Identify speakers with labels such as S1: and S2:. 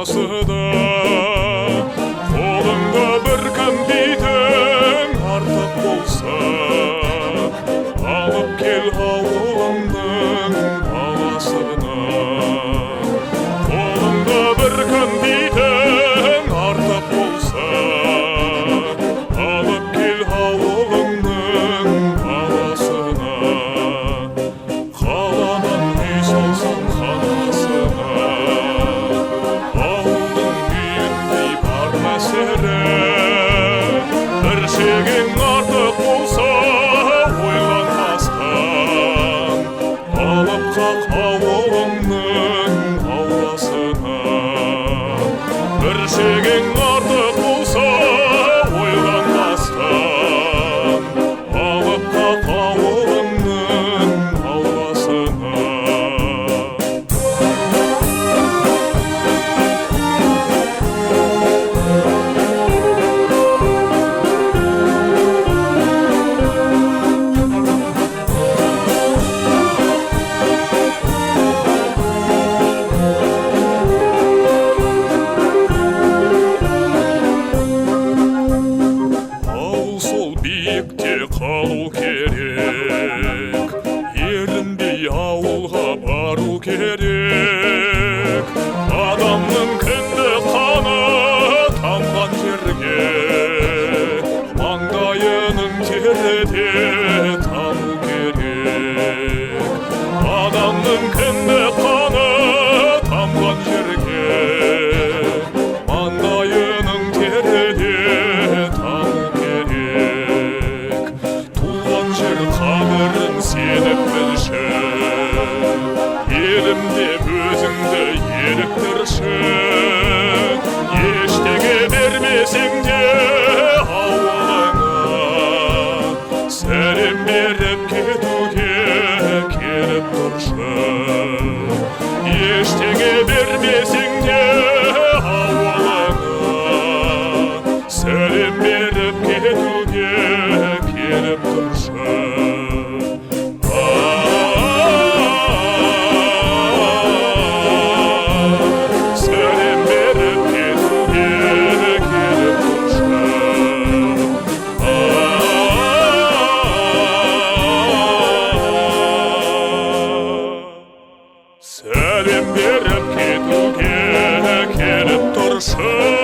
S1: болсыда, қолыңда бір кәмпитің артық болса, алып кел ауылыңның баласына. Қолыңда бір кәмпитің артық болса, алып кел ауылыңның баласына. Қаладан үй салсаң қаласына, ауылдың үйіндей бар мәселе. Бір шегең артық болса ойланбастан, алып қақ ауылыңның ауласына. Бір шегең артық болса ойланбастан, алып қақ ауылыңның ауласына. Биікте қалу керек, ерінбей ауылға бару керек. Адамның кіндік қаны тамған жерге, маңдайының тері де таму керек. Адамның кіндік қаны тамған жерге, маңдайының тері де таму керек. Қадірін сеніп білші, елімде өзіңді еліктірші. Ештеңе бермесең де ауылыңа, сәлем беріп кетуге келіп тұршы. Ештеңе бермесең де ауылыңа, сәлем беріп кетуге келіп тұршы. Сәлем беріп кетуге келіп тұршы. Сәлем беріп кетуге келіп тұршы.